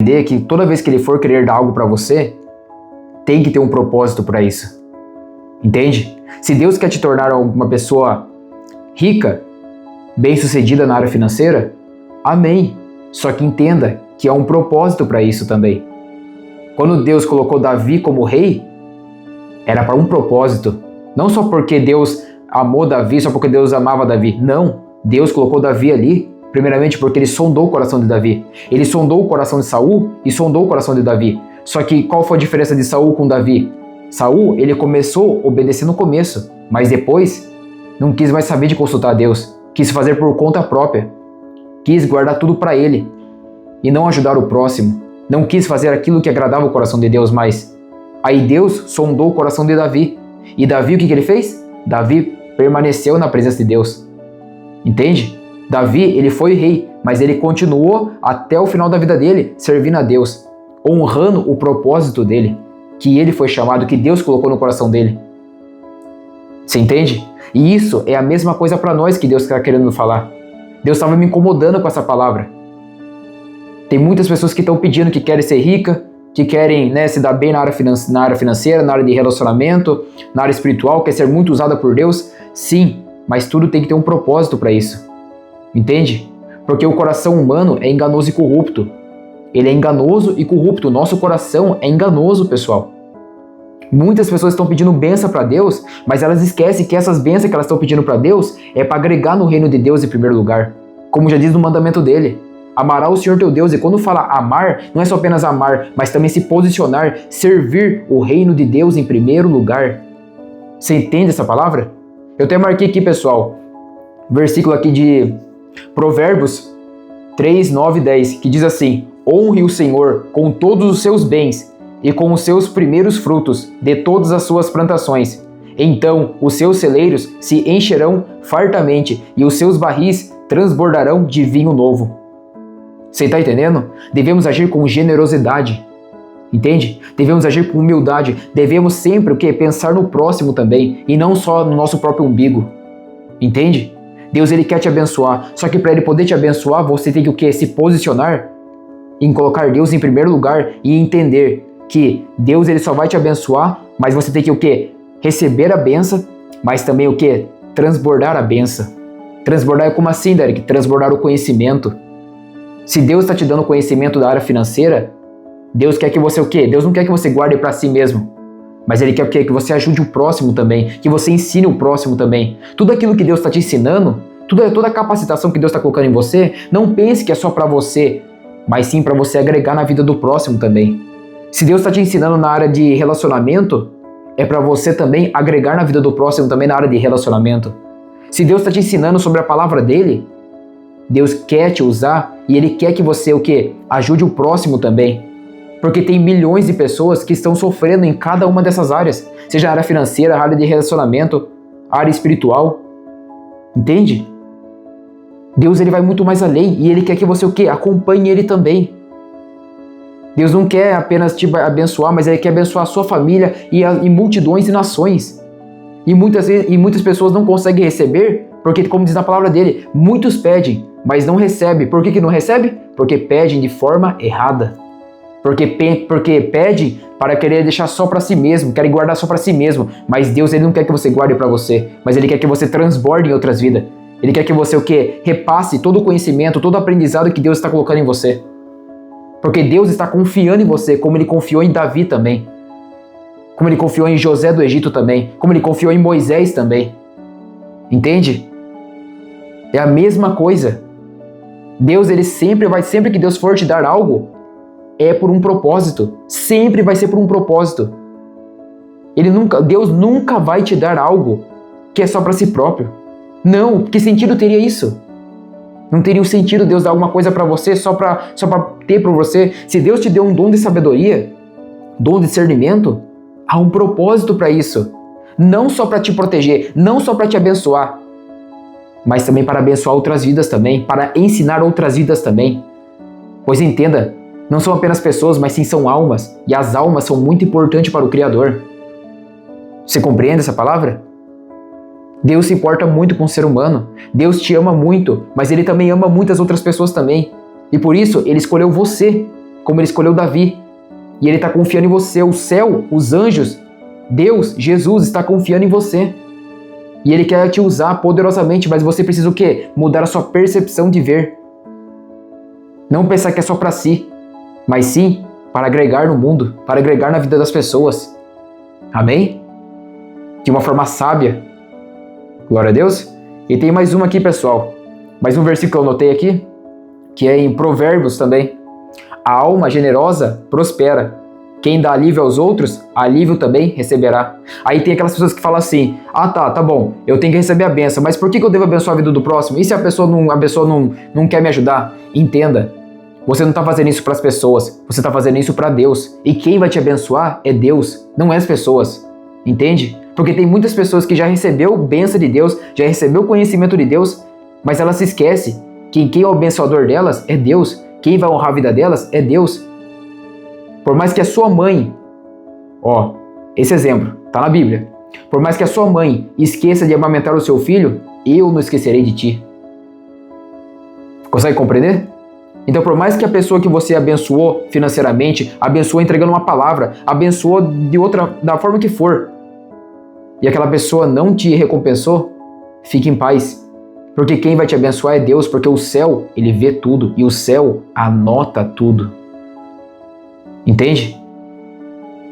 Entender que toda vez que ele for querer dar algo para você, tem que ter um propósito para isso. Entende? Se Deus quer te tornar uma pessoa rica, bem-sucedida na área financeira, amém. Só que entenda que há um propósito para isso também. Quando Deus colocou Davi como rei, era para um propósito. Não só porque Deus amou Davi, só porque Deus amava Davi. Não. Deus colocou Davi ali, primeiramente porque ele sondou o coração de Davi. Ele sondou o coração de Saul e sondou o coração de Davi. Só que qual foi a diferença de Saul com Davi? Saul, ele começou a obedecer no começo, mas depois não quis mais saber de consultar a Deus. Quis fazer por conta própria. Quis guardar tudo para ele e não ajudar o próximo. Não quis fazer aquilo que agradava o coração de Deus mais. Aí Deus sondou o coração de Davi. E Davi, o que ele fez? Davi permaneceu na presença de Deus. Entende? Davi, ele foi rei, mas ele continuou até o final da vida dele servindo a Deus, honrando o propósito dele, que ele foi chamado, que Deus colocou no coração dele. Você entende? E isso é a mesma coisa para nós que Deus está querendo falar. Deus estava me incomodando com essa palavra. Tem muitas pessoas que estão pedindo que querem ser rica, que querem, se dar bem na área financeira, na área de relacionamento, na área espiritual, quer ser muito usada por Deus. Sim, mas tudo tem que ter um propósito para isso. Entende? Porque o coração humano é enganoso e corrupto. Ele é enganoso e corrupto. O nosso coração é enganoso, pessoal. Muitas pessoas estão pedindo bênção para Deus, mas elas esquecem que essas bênçãos que elas estão pedindo para Deus é para agregar no reino de Deus em primeiro lugar. Como já diz no mandamento dele. Amará o Senhor teu Deus. E quando fala amar, não é só apenas amar, mas também se posicionar, servir o reino de Deus em primeiro lugar. Você entende essa palavra? Eu até marquei aqui, pessoal, versículo aqui de Provérbios 3, 9 e 10, que diz assim: honre o Senhor com todos os seus bens e com os seus primeiros frutos de todas as suas plantações. Então os seus celeiros se encherão fartamente e os seus barris transbordarão de vinho novo. Você está entendendo? Devemos agir com generosidade. Entende? Devemos agir com humildade. Devemos sempre o quê? Pensar no próximo também e não só no nosso próprio umbigo. Entende? Deus, ele quer te abençoar. Só que para ele poder te abençoar, você tem que o quê? Se posicionar em colocar Deus em primeiro lugar e entender que Deus, ele só vai te abençoar, mas você tem que o quê? Receber a benção, mas também o quê? Transbordar a benção. Transbordar é como assim, Derek? Transbordar o conhecimento. Se Deus está te dando conhecimento da área financeira, Deus quer que você o quê? Deus não quer que você guarde para si mesmo, mas Ele quer o quê? Que você ajude o próximo também, que você ensine o próximo também. Tudo aquilo que Deus está te ensinando, toda a capacitação que Deus está colocando em você, não pense que é só para você, mas sim para você agregar na vida do próximo também. Se Deus está te ensinando na área de relacionamento, é para você também agregar na vida do próximo também na área de relacionamento. Se Deus está te ensinando sobre a palavra dele, Deus quer te usar e Ele quer que você o quê? Ajude o próximo também. Porque tem milhões de pessoas que estão sofrendo em cada uma dessas áreas. Seja a área financeira, a área de relacionamento, a área espiritual. Entende? Deus, ele vai muito mais além e Ele quer que você o quê? Acompanhe Ele também. Deus não quer apenas te abençoar, mas Ele quer abençoar a sua família e multidões e nações. E muitas pessoas não conseguem receber, porque, como diz na palavra dele, muitos pedem, mas não recebem. Por que não recebe? Porque pedem de forma errada. Porque pedem para querer deixar só para si mesmo, querem guardar só para si mesmo. Mas Deus, ele não quer que você guarde para você, mas Ele quer que você transborde em outras vidas. Ele quer que você o quê? Repasse todo o conhecimento, todo o aprendizado que Deus está colocando em você. Porque Deus está confiando em você, como Ele confiou em Davi também. Como Ele confiou em José do Egito também. Como Ele confiou em Moisés também. Entende? É a mesma coisa. Deus, ele sempre que Deus for te dar algo, é por um propósito. Sempre vai ser por um propósito. Deus nunca vai te dar algo que é só para si próprio. Não, que sentido teria isso? Não teria um sentido Deus dar alguma coisa para você só para ter para você. Se Deus te deu um dom de sabedoria, dom de discernimento, há um propósito para isso. Não só para te proteger, não só para te abençoar, mas também para abençoar outras vidas também, para ensinar outras vidas também. Pois entenda, não são apenas pessoas, mas sim são almas, e as almas são muito importantes para o Criador. Você compreende essa palavra? Deus se importa muito com o ser humano, Deus te ama muito, mas Ele também ama muitas outras pessoas também, e por isso Ele escolheu você como ele escolheu Davi. E ele está confiando em você. O céu, os anjos, Deus, Jesus está confiando em você. E ele quer te usar poderosamente, mas você precisa o quê? Mudar a sua percepção de ver. Não pensar que é só para si, mas sim para agregar no mundo, para agregar na vida das pessoas. Amém? De uma forma sábia. Glória a Deus. E tem mais uma aqui, pessoal. Mais um versículo que eu anotei aqui, que é em Provérbios também. A alma generosa prospera. Quem dá alívio aos outros, alívio também receberá. Aí tem aquelas pessoas que falam assim, tá bom, eu tenho que receber a bênção, mas por que eu devo abençoar a vida do próximo? E se a pessoa não quer me ajudar? Entenda, você não está fazendo isso para as pessoas, você está fazendo isso para Deus. E quem vai te abençoar é Deus, não é as pessoas. Entende? Porque tem muitas pessoas que já recebeu bênção de Deus, já recebeu conhecimento de Deus, mas elas se esquecem que quem é o abençoador delas é Deus. Quem vai honrar a vida delas é Deus. Por mais que a sua mãe, esse exemplo, tá na Bíblia. Por mais que a sua mãe esqueça de amamentar o seu filho, eu não esquecerei de ti. Consegue compreender? Então, por mais que a pessoa que você abençoou financeiramente, abençoou entregando uma palavra, abençoou da forma que for, e aquela pessoa não te recompensou, fique em paz. Porque quem vai te abençoar é Deus, porque o céu, ele vê tudo, e o céu anota tudo. Entende?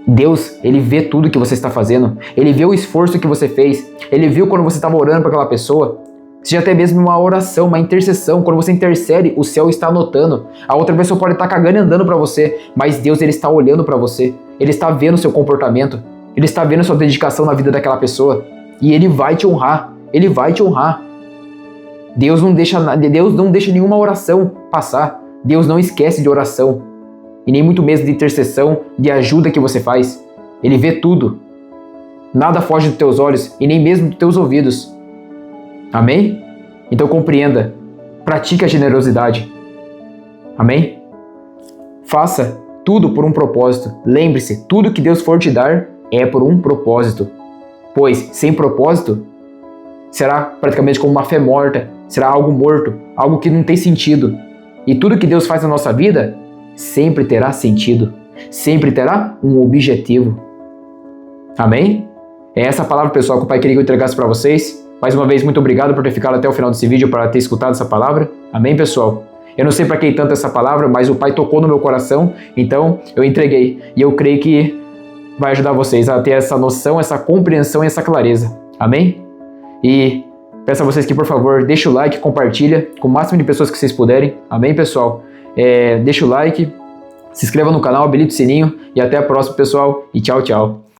Deus, ele vê tudo que você está fazendo, ele vê o esforço que você fez, ele viu quando você estava orando para aquela pessoa, seja até mesmo uma oração, uma intercessão, quando você intercede, o céu está anotando. A outra pessoa pode estar cagando e andando para você, mas Deus, ele está olhando para você, ele está vendo o seu comportamento, ele está vendo a sua dedicação na vida daquela pessoa, e ele vai te honrar, ele vai te honrar. Deus não deixa nenhuma oração passar. Deus não esquece de oração. E nem muito mesmo de intercessão, de ajuda que você faz. Ele vê tudo. Nada foge dos teus olhos e nem mesmo dos teus ouvidos. Amém? Então compreenda. Pratique a generosidade. Amém? Faça tudo por um propósito. Lembre-se, tudo que Deus for te dar é por um propósito. Pois, sem propósito, será praticamente como uma fé morta. Será algo morto, algo que não tem sentido. E tudo que Deus faz na nossa vida sempre terá sentido, sempre terá um objetivo. Amém? É essa palavra, pessoal, que o Pai queria que eu entregasse para vocês. Mais uma vez, muito obrigado por ter ficado até o final desse vídeo para ter escutado essa palavra. Amém, pessoal? Eu não sei para quem tanto essa palavra, mas o Pai tocou no meu coração, então eu entreguei. E eu creio que vai ajudar vocês a ter essa noção, essa compreensão e essa clareza. Amém? E peço a vocês que, por favor, deixem o like, compartilha com o máximo de pessoas que vocês puderem. Amém, pessoal? Deixa o like, se inscreva no canal, habilite o sininho e até a próxima, pessoal. E tchau, tchau.